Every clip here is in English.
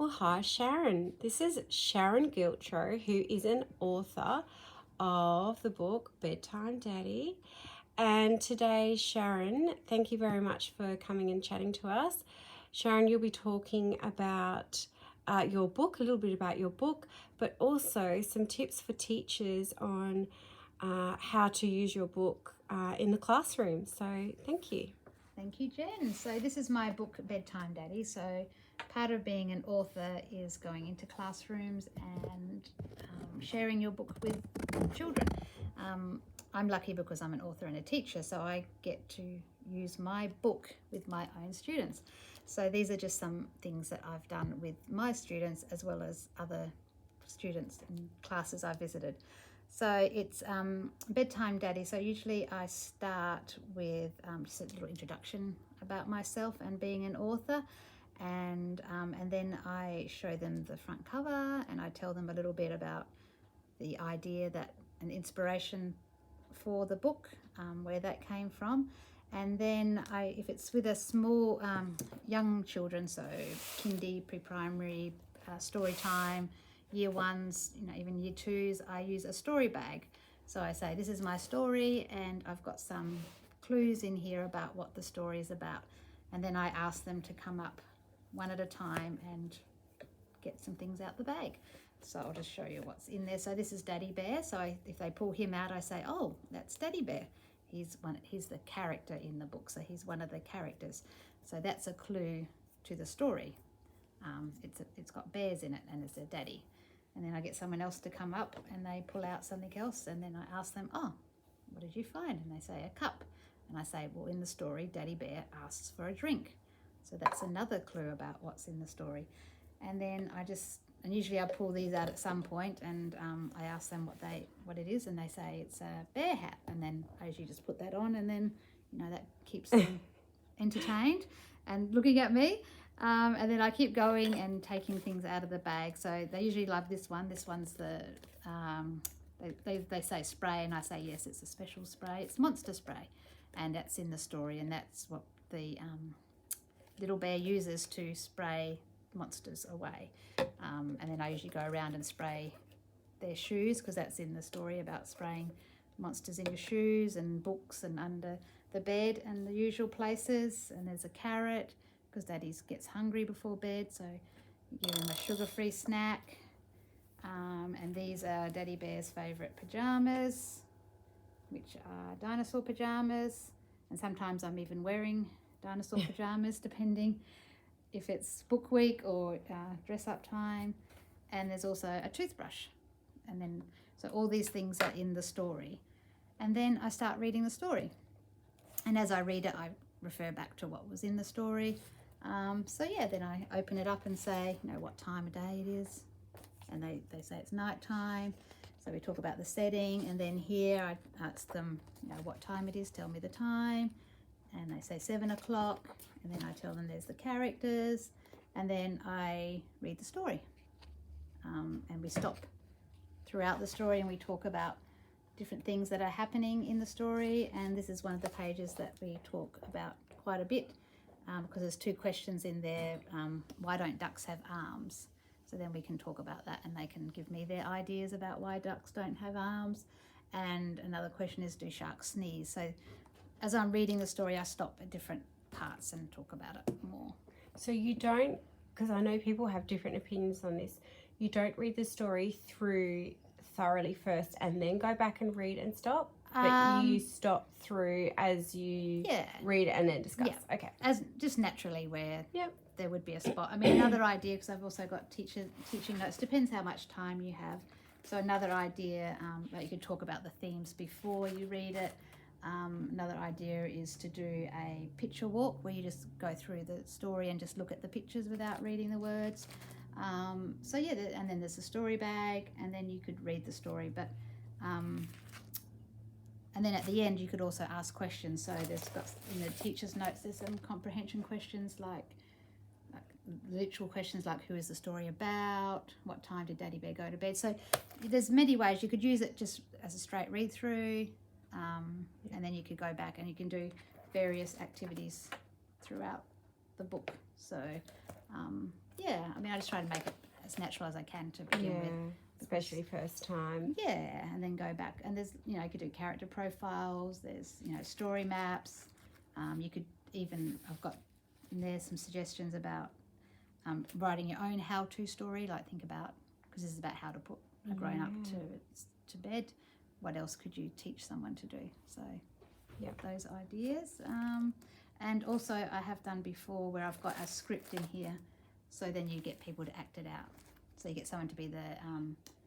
Well, hi, Sharon. This is Sharon Giltrow, who is an author of the book Bedtime Daddy. And today, Sharon, thank you very much for coming and chatting to us. Sharon, you'll be talking about your book, a little bit about your book, but also some tips for teachers on how to use your book in the classroom. So thank you. Thank you, Jen. So this is my book, Bedtime Daddy. So part of being an author is going into classrooms and sharing your book with children. I'm lucky because I'm an author and a teacher, so I get to use my book with my own students. So these are just some things that I've done with my students as well as other students in classes I visited. So it's Bedtime Daddy. So usually I start with just a little introduction about myself and being an author, and then I show them the front cover and I tell them a little bit about the idea that an inspiration for the book, where that came from. And then if it's with a small young children, so kindy, pre-primary, story time, year ones, even year twos, I use a story bag. So I say, this is my story and I've got some clues in here about what the story is about. And then I ask them to come up one at a time and get some things out the bag. So I'll just show you what's in there. So this is Daddy Bear. So if they pull him out, I say, oh, that's Daddy Bear. He's the character in the book. So he's one of the characters. So that's a clue to the story. It's got bears in it and it's a daddy. And then I get someone else to come up and they pull out something else, and then I ask them, oh, what did you find? And they say, a cup. And I say, well, in the story, Daddy Bear asks for a drink. So that's another clue about what's in the story. And then usually I pull these out at some point and I ask them what it is, and they say it's a bear hat. And then I usually just put that on, and then, that keeps them entertained and looking at me. And then I keep going and taking things out of the bag. So they usually love this one. This one's the, they say spray, and I say, yes, it's a special spray. It's monster spray. And that's in the story, and that's what the little bear uses to spray monsters away. And then I usually go around and spray their shoes, because that's in the story about spraying monsters in your shoes and books and under the bed and the usual places. And there's a carrot, because Daddy gets hungry before bed, so you give him a sugar-free snack. And these are Daddy Bear's favourite pyjamas, which are dinosaur pyjamas. And sometimes I'm even wearing dinosaur pyjamas, depending if it's book week or dress-up time. And there's also a toothbrush. And then, so all these things are in the story. And then I start reading the story. And as I read it, I refer back to what was in the story. Then I open it up and say, what time of day it is. And they say it's nighttime. So we talk about the setting. And then here I ask them, what time it is, tell me the time. And they say 7 o'clock. And then I tell them there's the characters. And then I read the story. And we stop throughout the story and we talk about different things that are happening in the story. And this is one of the pages that we talk about quite a bit. Because there's 2 questions in there. Why don't ducks have arms? So then we can talk about that, and they can give me their ideas about why ducks don't have arms. And another question is, do sharks sneeze? So as I'm reading the story, I stop at different parts and talk about it more. So you don't, because I know people have different opinions on this, you don't read the story through thoroughly first and then go back and read and stop? But you stop through as you read and then discuss. Yeah. Okay. As just naturally where there would be a spot. I mean, another idea, because I've also got teaching notes, depends how much time you have. So another idea, that you could talk about the themes before you read it. Another idea is to do a picture walk where you just go through the story and just look at the pictures without reading the words. And then there's a story bag, and then you could read the story. But and then at the end, you could also ask questions. So there's got in the teacher's notes, there's some comprehension questions like literal questions like, who is the story about? What time did Daddy Bear go to bed? So there's many ways you could use it just as a straight read through. And then you could go back and you can do various activities throughout the book. So Yeah, I mean, I just try to make it as natural as I can to begin with. Especially first time. Yeah, and then go back. And there's, you could do character profiles. There's, story maps. You could even, I've got in there some suggestions about writing your own how-to story. Like think about, because this is about how to put a grown-up to bed. What else could you teach someone to do? So those ideas. And also I have done before where I've got a script in here. So then you get people to act it out. So you get someone to be the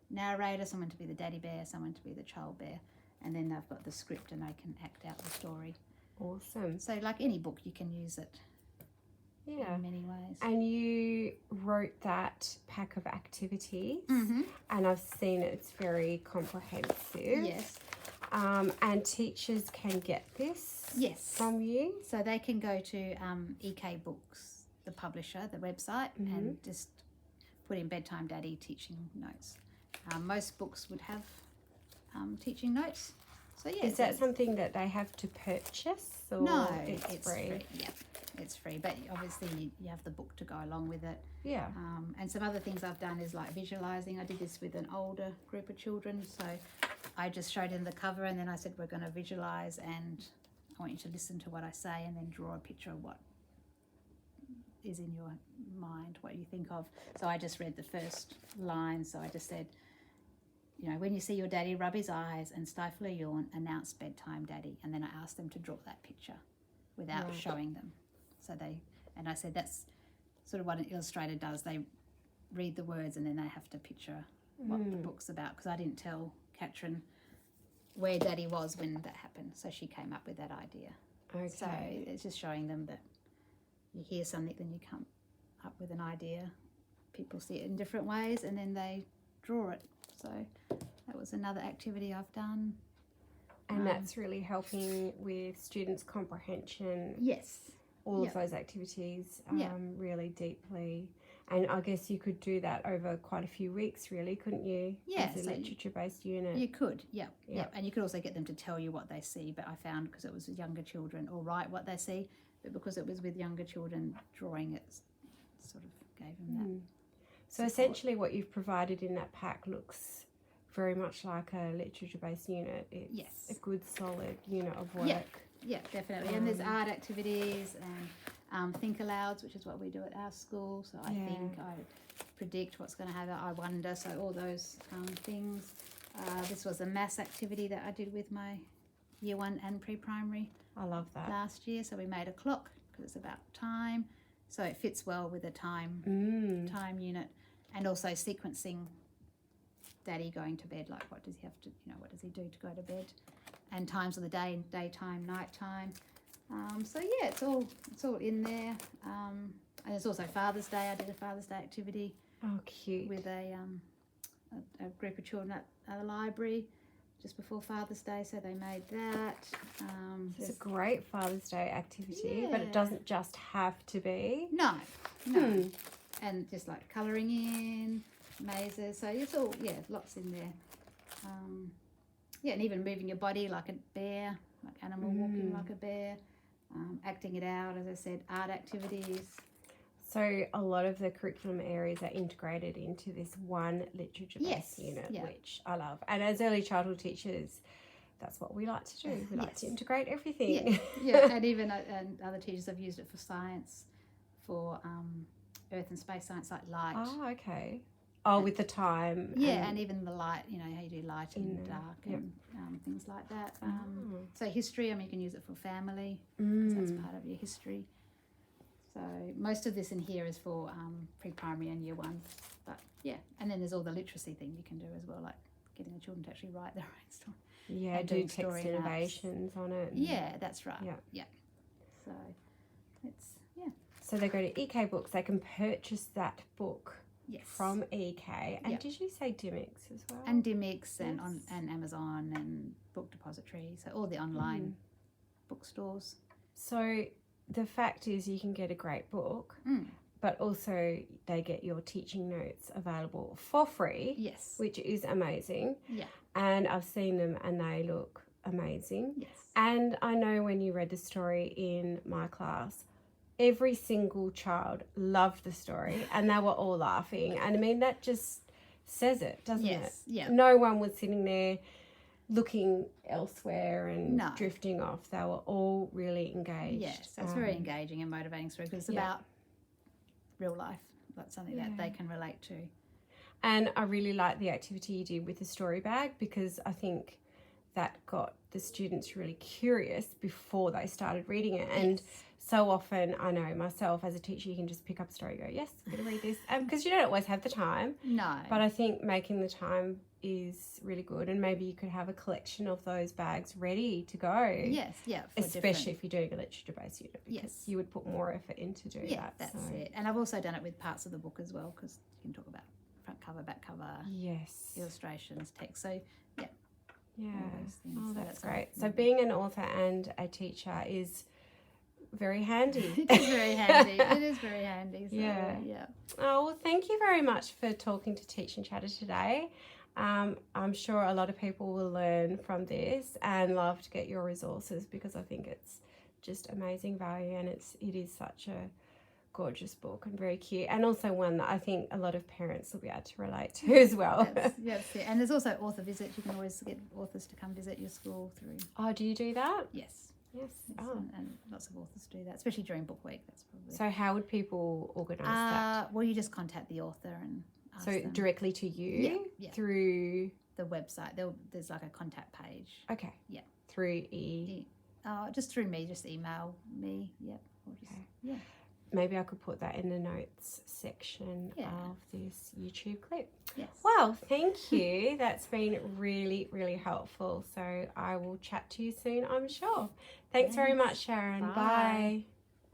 narrator, someone to be the daddy bear, someone to be the child bear. And then they've got the script and they can act out the story. Awesome. So like any book, you can use it in many ways. And you wrote that pack of activities. Mm-hmm. And I've seen it's very comprehensive. Yes. And teachers can get this from you. So they can go to EK Books, the publisher, the website, and just put in Bedtime Daddy teaching notes. Most books would have teaching notes. So Is that something that they have to purchase? Or no, it's free. Yeah, it's free. But obviously you have the book to go along with it. Yeah. And some other things I've done is like visualizing. I did this with an older group of children. So I just showed them the cover and then I said, we're going to visualize and I want you to listen to what I say and then draw a picture of what is in your mind, what you think of. So I just read the first line. So I just said, when you see your daddy rub his eyes and stifle a yawn, announce bedtime daddy. And then I asked them to draw that picture without showing them. So I said, that's sort of what an illustrator does. They read the words and then they have to picture what the book's about. Because I didn't tell Katrin where daddy was when that happened. So she came up with that idea. Okay. So it's just showing them that you hear something, then you come up with an idea. People see it in different ways and then they draw it. So that was another activity I've done. And that's really helping with students' comprehension. Yes. All of those activities really deeply. And I guess you could do that over quite a few weeks, really, couldn't you? Yeah. As a literature-based unit. You could, yeah. And you could also get them to tell you what they see. But I found because it was with younger children, or write what they see, but because it was with younger children, drawing it sort of gave them that. So essentially what you've provided in that pack looks very much like a literature-based unit. It's a good, solid unit of work. Yeah, definitely. And there's art activities and think alouds, which is what we do at our school. So I think, I predict what's going to happen, I wonder. So all those things. This was a maths activity that I did with my year 1 and pre-primary. I love that. Last year. So we made a clock because it's about time. So it fits well with a time unit. And also sequencing daddy going to bed, like what does he have to, what does he do to go to bed, and times of the day, daytime, nighttime. So yeah, it's all in there. And there's also Father's Day. I did a Father's Day activity. Oh, cute. With a group of children at the library just before Father's Day, so they made that. It's a great Father's Day activity, but it doesn't just have to be. No. And just like colouring in, mazes, so it's all, lots in there. And even moving your body like a bear, like animal walking like a bear, acting it out, as I said, art activities. So a lot of the curriculum areas are integrated into this one literature-based unit, which I love. And as early childhood teachers, that's what we like to do. We like to integrate everything. And even and other teachers have used it for science, for earth and space science, like light. Oh, okay. Oh, with the time. And even the light, how you do light and dark and things like that. So history, you can use it for family, because that's part of your history. So most of this in here is for pre-primary and year 1. But and then there's all the literacy thing you can do as well, like getting the children to actually write their own story. Yeah, do text innovations on it. Yeah, that's right. Yeah. So it's, So they go to EK Books, they can purchase that book from EK. And did you say Dimmicks as well? And Dimmicks and Amazon and Book Depository, so all the online bookstores. So the fact is you can get a great book, but also they get your teaching notes available for free. Yes. Which is amazing. Yeah. And I've seen them and they look amazing. Yes. And I know when you read the story in my class, every single child loved the story and they were all laughing. And I mean, that just says it, doesn't it? Yes, yeah. No one was sitting there looking elsewhere and No. drifting off. They were all really engaged. Yes, that's very engaging and motivating story because it's about real life. That's something that they can relate to. And I really like the activity you did with the story bag, because I think that got the students really curious before they started reading it. And so often, I know myself as a teacher, you can just pick up a story and go, yes, I'm going to read this. Because you don't always have the time. No. But I think making the time is really good. And maybe you could have a collection of those bags ready to go. Yes, yeah. Especially if you're doing a literature-based unit. Yes. You would put more effort into doing that. That's it. And I've also done it with parts of the book as well, because you can talk about front cover, back cover, illustrations, text. So, yeah. Yeah. Oh, that's great. So being an author and a teacher is very handy. It is very handy. It is very handy. So, yeah. Oh, well, thank you very much for talking to Teach and Chatter today. I'm sure a lot of people will learn from this and love to get your resources, because I think it's just amazing value, and it is such a gorgeous book and very cute, and also one that I think a lot of parents will be able to relate to as well. Yes, and there's also author visits. You can always get authors to come visit your school through. Oh, do you do that? Yes. Oh. And lots of authors do that, especially during book week. That's probably. So how would people organise that? Well, you just contact the author and ask them. Directly to you through the website. There's like a contact page. Okay. Yeah. Through just through me. Just email me. Yep. Yeah. Maybe I could put that in the notes section of this YouTube clip. Yes. Well, thank you. That's been really, really helpful. So I will chat to you soon, I'm sure. Thanks very much, Sharon. Bye.